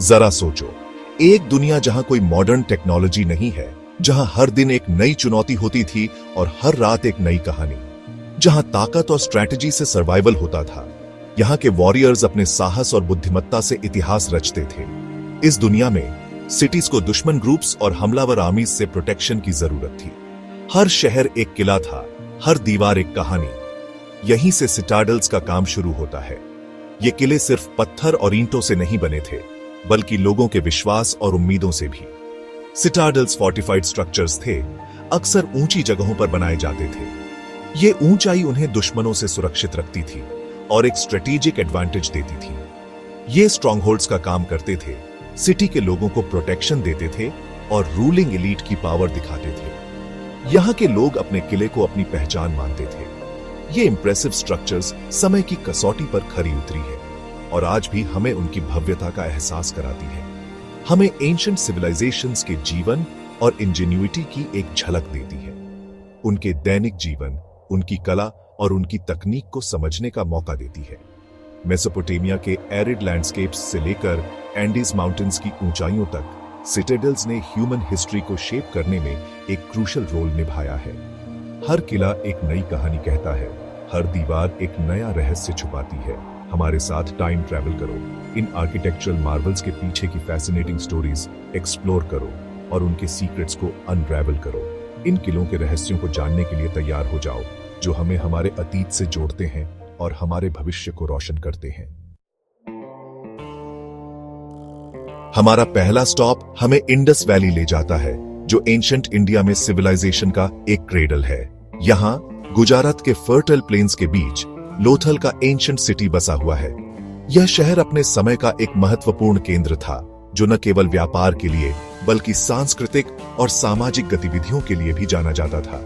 जरा सोचो, एक दुनिया जहां कोई मॉडर्न टेक्नोलॉजी नहीं है, जहां हर दिन एक नई चुनौती होती थी और हर रात एक नई कहानी, जहां ताकत और स्ट्रैटेजी से सर्वाइवल होता था। यहां के वॉरियर्स अपने साहस और बुद्धिमत्ता से इतिहास रचते थे। इस दुनिया में सिटीज को दुश्मन ग्रुप्स और हमलावर आर्मीज से प्रोटेक्शन की जरूरत थी। हर शहर एक किला था, हर दीवार एक कहानी। यहीं से सिटाडल्स का काम शुरू होता है। ये किले सिर्फ पत्थर और ईंटों से नहीं बने थे, बल्कि लोगों के विश्वास और उम्मीदों से भी। सिटाडल्स फोर्टिफाइड स्ट्रक्चर्स थे, अक्सर ऊंची जगहों पर बनाए जाते थे। ये ऊंचाई उन्हें दुश्मनों से सुरक्षित रखती थी और एक स्ट्रेटेजिक एडवांटेज देती थी। ये स्ट्रॉन्गहोल्ड्स का काम करते थे, सिटी के लोगों को प्रोटेक्शन देते थे और रूलिंग एलीट की पावर दिखाते थे। यहां के लोग अपने किले को अपनी पहचान मानते थे। ये इंप्रेसिव स्ट्रक्चर्स समय की कसौटी पर खरी उतरी है और आज भी हमें उनकी भव्यता का एहसास कराती है। हमें एंशिएंट सिविलाइजेशंस के जीवन और इंजेन्युइटी की एक झलक देती है। उनके दैनिक जीवन, उनकी कला और उनकी तकनीक को समझने का मौका देती है। मेसोपोटामिया के एरिड लैंडस्केप्स से लेकर एंडीज माउंटेन्स की ऊंचाइयों तक सिटाडेल्स ने ह्यूमन हिस्ट्री को शेप करने में एक क्रूशल रोल निभाया है। हर किला एक नई कहानी कहता है, हर दीवार एक नया रहस्य छुपाती है। हमारे साथ टाइम ट्रैवल करो, इन आर्किटेक्चरल मार्वल्स के पीछे की फैसिनेटिंग स्टोरीज एक्सप्लोर करो और उनके सीक्रेट्स को अनरैवल करो। इन किलों के रहस्यों को जानने के लिए तैयार हो जाओ, जो हमें हमारे अतीत से जोड़ते हैं और हमारे भविष्य को रोशन करते हैं। हमारा पहला स्टॉप हमें इंडस वैली ले जाता है, जो एंशिएंट इंडिया में सिविलाइजेशन का एक क्रेडल है। यहां गुजरात के फर्टाइल प्लेन्स के बीच लोथल का एंशिएंट सिटी बसा हुआ है। यह शहर अपने समय का एक महत्वपूर्ण केंद्र था, जो न केवल व्यापार के लिए बल्कि सांस्कृतिक और सामाजिक गतिविधियों के लिए भी जाना जाता था।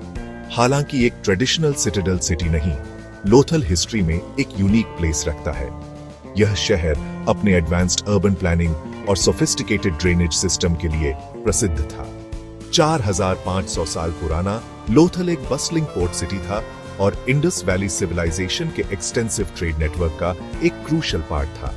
हालांकि एक ट्रेडिशनल सिटाडेल सिटी नहीं, लोथल हिस्ट्री में एक यूनिक प्लेस रखता है। यह शहर अपने एडवांस्ड अर्बन प्लानिंग और सोफिस्टिकेटेड ड्रेनेज सिस्टम के लिए प्रसिद्ध था। 4500 साल पुराना लोथल एक बस्लिंग पोर्ट सिटी था और इंडस वैली सिविलाइजेशन के एक्सटेंसिव ट्रेड नेटवर्क का एक क्रूशियल पार्ट था।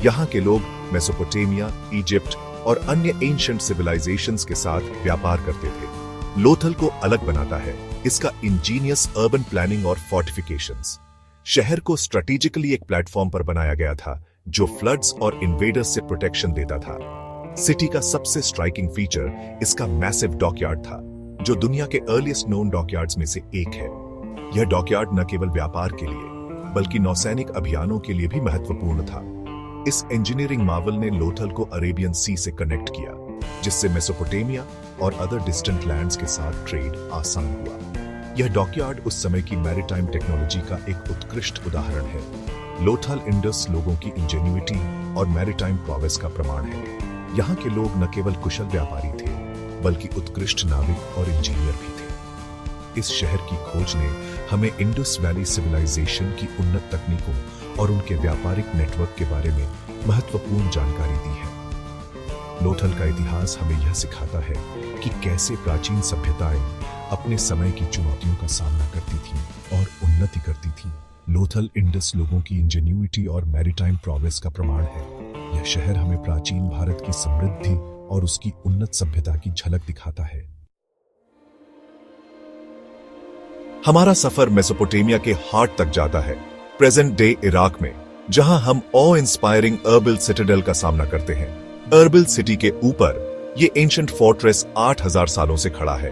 यहाँ के लोग मेसोपोटामिया, इजिप्ट और अन्य एंशिएंट सिविलाइजेशंस के साथ व्यापार करते थे। लोथल को अलग बनाता है इसका इंजीनियस अर्बन प्लानिंग और फोर्टिफिकेशंस। शहर को स्ट्रेटेजिकली एक प्लेटफॉर्म पर बनाया गया था, जो फ्लड्स और इन्वेडर्स से प्रोटेक्शन देता था। सिटी का सबसे स्ट्राइकिंग फीचर इसका मैसिव डॉकयार्ड था, जो दुनिया के अर्लीस्ट नोन डॉकयार्ड्स में से एक है। यह डॉकयार्ड न केवल व्यापार के लिए बल्कि नौसैनिक अभियानों के लिए भी महत्वपूर्ण था। इस इंजीनियरिंग मार्वल ने लोथल को अरेबियन सी से कनेक्ट किया, जिससे मेसोपोटामिया और अदर डिस्टेंट लैंड्स के साथ ट्रेड आसान हुआ। यह डॉकयार्ड उस समय की मैरीटाइम टेक्नोलॉजी का एक उत्कृष्ट उदाहरण है। लोथल इंडस लोगों की इंजेन्युइटी और मैरीटाइम प्रोवेस का प्रमाण है। यहाँ के लोग न केवल कुशल व्यापारी थे, बल्कि उत्कृष्ट नाविक और इंजीनियर भी थे। इस शहर की खोज ने हमें इंडस वैली सिविलाइजेशन की उन्नत तकनीकों और उनके व्यापारिक नेटवर्क के बारे में महत्वपूर्ण जानकारी दी है। लोथल का इतिहास हमें यह सिखाता है कि कैसे प्राचीन सभ्यताएं अपने समय की चुनौतियों का सामना करती थीं और उन्नति करती थीं। लोथल इंडस लोगों की इंजेन्युइटी और मैरीटाइम प्रोग्रेस का प्रमाण है। यह शहर हमें प्राचीन भारत की समृद्धि और उसकी उन्नत सभ्यता की झलक दिखाता है। हमारा सफर मेसोपोटामिया के हार्ट तक जाता है, प्रेजेंट डे इराक में, जहां हम ऑ इंस्पायरिंग अर्बिल सिटाडेल का सामना करते हैं। अर्बिल सिटी के ऊपर ये एंशिएंट फोर्ट्रेस 8000 सालों से खड़ा है।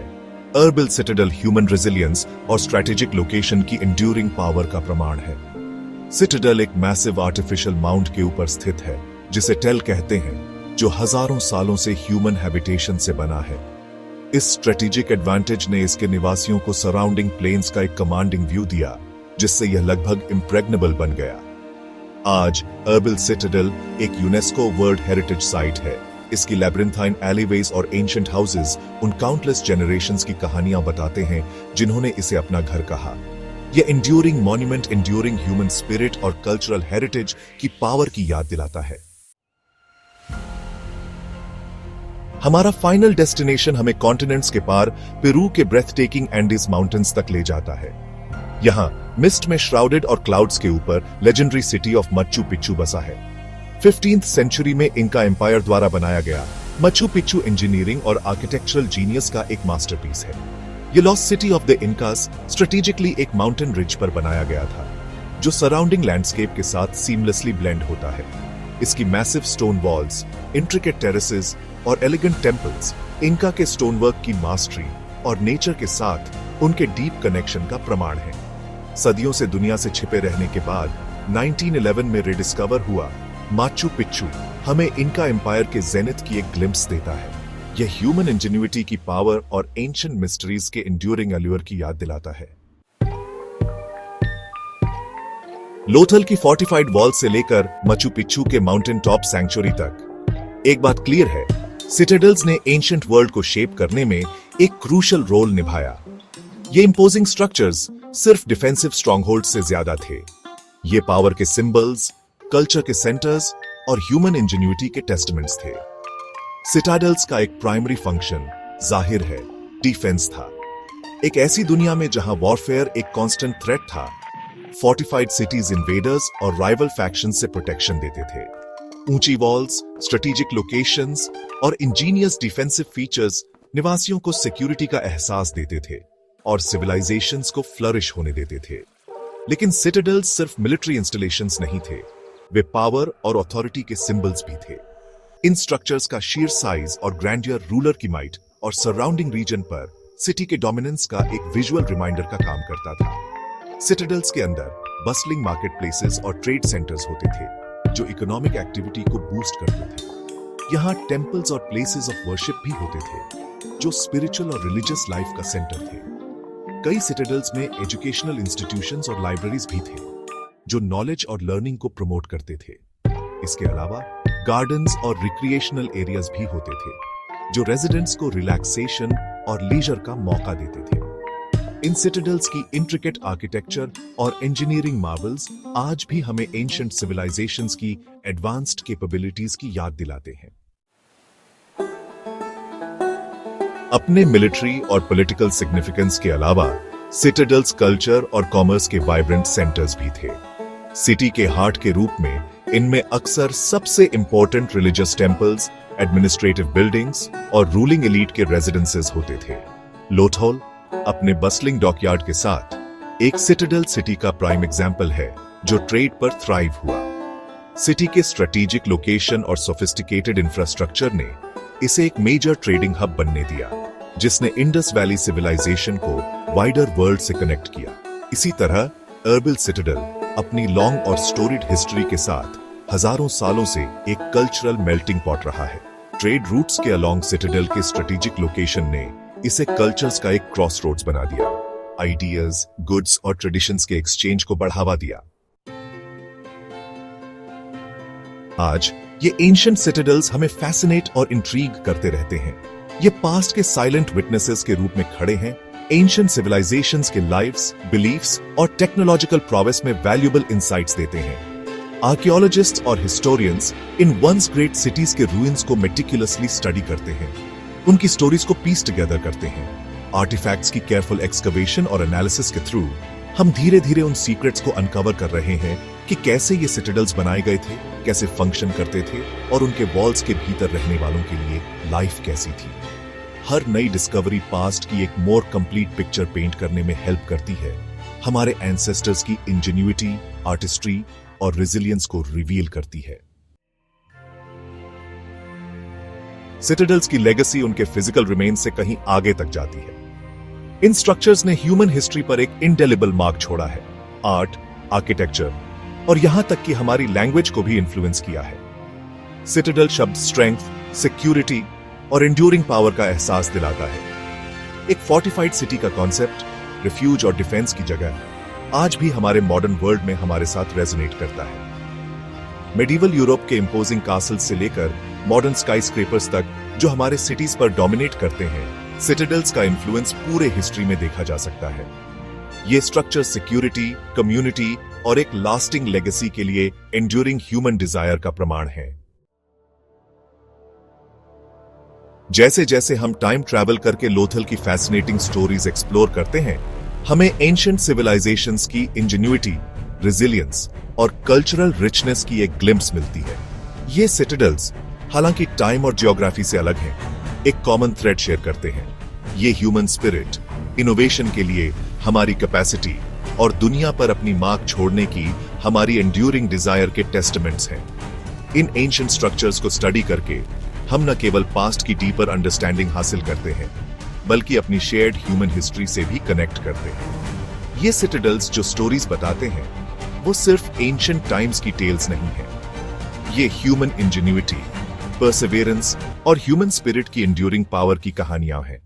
अर्बिल सिटाडेल ह्यूमन रेजिलियंस और स्ट्रेटेजिक लोकेशन की एंड्यूरिंग पावर का प्रमाण है। सिटाडेल एक मैसिव आर्टिफिशियल माउंट के ऊपर स्थित है, जिसे टेल कहते हैं, जो हजारों सालों से ह्यूमन हैबिटेशन से बना है। इस स्ट्रेटेजिक एडवांटेज ने इसके निवासियों को सराउंडिंग प्लेन्स का एक कमांडिंग व्यू दिया, जिससे यह लगभग इम्प्रेग्नेबल बन गया। आज अर्बिल सिटाडेल एक यूनेस्को वर्ल्ड हेरिटेज साइट है। इसकी लैब्रिंथाइन एलीवेज और एंशिएंट हाउसेस उन काउंटलेस जनरेशंस की कहानियां बताते हैं, जिन्होंने इसे अपना घर कहा। यह enduring monument enduring human spirit और कल्चरल हेरिटेज की पावर की याद दिलाता है। हमारा फाइनल डेस्टिनेशन हमें कॉन्टिनेंट्स के पार पेरू के ब्रेथ टेकिंग एंडीज माउंटेन्स तक ले जाता है। यहाँ मिस्ट में श्राउडेड और क्लाउड्स के ऊपर लेजेंडरी सिटी ऑफ मच्चू पिच्चू बसा है। 15th सेंचुरी में इनका एम्पायर द्वारा बनाया गया मचू पिच्चू इंजीनियरिंग और आर्किटेक्चरल जीनियस का एक मास्टरपीस है। ये lost city of the Incas strategically एक माउंटेन रिज पर बनाया गया था, जो सराउंडिंग लैंडस्केप के साथ सीमलेसली ब्लेंड होता है। इसकी massive stone walls, intricate terraces और एलिगेंट टेम्पल्स इनका के स्टोनवर्क की मास्टरी और नेचर के साथ उनके डीप कनेक्शन का प्रमाण है। सदियों से दुनिया से छिपे रहने के बाद 1911 में रिडिस्कवर हुआ माचू पिच्चू हमें इनका एम्पायर के जेनिथ की एक ग्लिम्प्स देता है। यह ह्यूमन इंजेन्युइटी की पावर और एंशिएंट मिस्ट्रीज के एंड्यूरिंग अल्यूर की याद दिलाता है। लोथल की फोर्टिफाइड वॉल से लेकर मचू पिच्चू के माउंटेन टॉप सैंक्चुरी तक एक बात क्लियर है, सिटाडेल्स ने एंशिएंट वर्ल्ड को शेप करने में एक क्रूशियल रोल निभाया। ये इंपोजिंग स्ट्रक्चर्स सिर्फ डिफेंसिव स्ट्रॉन्गहोल्ड से ज्यादा थे। ये पावर के सिंबल्स, कल्चर के सेंटर्स और ह्यूमन इंजेन्युइटी के टेस्टमेंट्स थे। सिटाडेल्स का एक प्राइमरी फंक्शन जाहिर है डिफेंस था। एक ऐसी दुनिया में जहां वॉरफेयर एक कांस्टेंट थ्रेट था, फोर्टिफाइड सिटीज इन्वेडर्स और राइवल फैक्शंस से प्रोटेक्शन देते थे। ऊंची वॉल्स, स्ट्रेटेजिक लोकेशंस और इंजीनियस डिफेंसिव फीचर्स निवासियों को सिक्योरिटी का एहसास देते थे और सिविलाइजेशंस को फ्लरिश होने देते थे। लेकिन सिटाडेल्स सिर्फ मिलिट्री इंस्टॉलेशंस नहीं थे, वे पावर और अथॉरिटी के सिंबल्स भी थे। इन स्ट्रक्चर्स का शीर साइज और ग्रैंडियर रूलर की माइट और सराउंडिंग रीजन पर सिटी के डोमिनेंस का एक विजुअल रिमाइंडर का काम करता था। सिटाडेल्स के अंदर बस्लिंग मार्केट प्लेसेस और ट्रेड सेंटर्स होते थे, जो इकोनॉमिक एक्टिविटी को बूस्ट करते थे। यहाँ टेम्पल्स और प्लेसेस ऑफ वर्शिप भी होते थे, जो स्पिरिचुअल और रिलीजियस लाइफ का सेंटर थे। कई सिटाडेल्स में एजुकेशनल इंस्टीट्यूशंस और लाइब्रेरीज भी थे, जो नॉलेज और लर्निंग को प्रमोट करते थे। इसके अलावा गार्डन्स और रिक्रिएशनल एरियाज भी होते थे, जो रेजिडेंट्स को रिलैक्सेशन और लीजर का मौका देते थे। इन सिटाडेल्स की इंट्रिकेट आर्किटेक्चर और इंजीनियरिंग मार्वल्स आज भी हमें एंशिएंट सिविलाइजेशंस की एडवांस्ड कैपेबिलिटीज की याद दिलाते हैं। अपने मिलिट्री और पॉलिटिकल सिग्निफिकेंस के अलावा सिटाडेल्स कल्चर और कॉमर्स के वाइब्रेंट सेंटर्स भी थे। सिटी के हार्ट के रूप में इनमें अक्सर सबसे important religious temples, administrative buildings और रूलिंग एलीट के रेजिडेंसेस होते थे। लोथल अपने बस्लिंग डॉकयार्ड के साथ एक सिटाडेल सिटी का प्राइम एग्जाम्पल है, जो ट्रेड पर थ्राइव हुआ। सिटी के स्ट्रेटेजिक लोकेशन और सोफिस्टिकेटेड इंफ्रास्ट्रक्चर ने इसे एक मेजर ट्रेडिंग हब बनने दिया, जिसने इंडस वैली सिविलाइजेशन को वाइडर वर्ल्ड से कनेक्ट किया। इसी तरह अर्बिल सिटाडेल अपनी लॉन्ग और स्टोरीड हिस्ट्री के साथ हजारों सालों से एक कल्चरल मेल्टिंग पॉट रहा है। ट्रेड रूट्स के अलोंग सिटाडेल के स्ट्रेटेजिक लोकेशन ने इसे कल्चर्स का एक क्रॉसरोड्स बना दिया, आइडियाज, गुड्स और ट्रेडिशंस के एक्सचेंज को बढ़ावा दिया। आज ये एंशिएंट सिटाडेल्स हमें फैसिनेट और इंट्रीग करते रहते हैं। ये पास्ट के साइलेंट विटनेसेस के रूप में खड़े हैं, एंशिएंट सिविलाइजेशंस के लाइव्स, बिलीफ्स और टेक्नोलॉजिकल प्रोग्रेस में वैल्यूएबल इंसाइट्स देते हैं। आर्कियोलॉजिस्ट्स और हिस्टोरियंस इन वंस ग्रेट सिटीज के रूइंस को मेटिकुलसली स्टडी करते हैं, उनकी स्टोरीज को पीस टुगेदर करते हैं। आर्टिफैक्ट्स की केयरफुल एक्सकवेशन और एनालिसिस के थ्रू हम धीरे धीरे उन सीक्रेट्स को अनकवर कर रहे हैं कि कैसे ये सिटाडेल्स बनाए गए थे, कैसे फंक्शन करते थे और उनके वॉल्स के भीतर रहने वालों के लिए लाइफ कैसी थी। हर नई डिस्कवरी पास्ट की एक मोर कंप्लीट पिक्चर पेंट करने में हेल्प करती है, हमारे एंसेस्टर्स की इंजेन्युइटी, आर्टिस्ट्री और रेजिलियंस को रिवील करती है। सिटाडेल्स की लेगेसी उनके फिजिकल रिमेन से कहीं आगे तक जाती है। इन स्ट्रक्चर्स ने ह्यूमन हिस्ट्री पर एक इंडेलिबल मार्क छोड़ा है। आर्ट, आर्किटेक्चर और यहां तक कि हमारी लैंग्वेज को भी इन्फ्लुएंस किया है। सिटाडेल शब्द स्ट्रेंथ, सिक्योरिटी और एंड्यूरिंग पावर का एहसास दिलाता है। एक फोर्टिफाइड सिटी का कॉन्सेप्ट रिफ्यूज और डिफेंस की जगह आज भी हमारे मॉडर्न वर्ल्ड में हमारे साथ रेजोनेट करता है। मेडिवल यूरोप के इंपोजिंग कासल्स से लेकर मॉडर्न स्काईस्क्रेपर्स तक जो हमारे सिटीज पर डोमिनेट करते हैं, सिटाडेल्स का इन्फ्लुएंस पूरे हिस्ट्री में देखा जा सकता है। ये स्ट्रक्चर सिक्योरिटी, कम्युनिटी और एक लास्टिंग लेगेसी के लिए एंड्यूरिंग ह्यूमन डिजायर का प्रमाण है। जैसे जैसे हम टाइम ट्रैवल करके लोथल की फैसिनेटिंग स्टोरीज एक्सप्लोर करते हैं, हमें एंशिएंट सिविलाइजेशंस की इंजेन्युइटी, रेजिलियंस और कल्चरल रिचनेस की एक ग्लिम्प्स मिलती है। ये सिटाडल्स हालांकि टाइम और जियोग्राफी से अलग हैं, एक कॉमन थ्रेड शेयर करते हैं। ये ह्यूमन स्पिरिट, इनोवेशन के लिए हमारी कैपेसिटी और दुनिया पर अपनी मार्क छोड़ने की हमारी एंड्यूरिंग डिजायर के टेस्टामेंट्स हैं। इन एंशिएंट स्ट्रक्चर्स को स्टडी करके हम न केवल पास्ट की डीपर अंडरस्टैंडिंग हासिल करते हैं, बल्कि अपनी शेयर्ड ह्यूमन हिस्ट्री से भी कनेक्ट करते हैं। ये सिटाडल्स जो स्टोरीज बताते हैं, वो सिर्फ एंशिएंट टाइम्स की टेल्स नहीं है। ये ह्यूमन इंजेन्युइटी, परसेवेरेंस और ह्यूमन स्पिरिट की एंड्यूरिंग पावर की कहानियां हैं।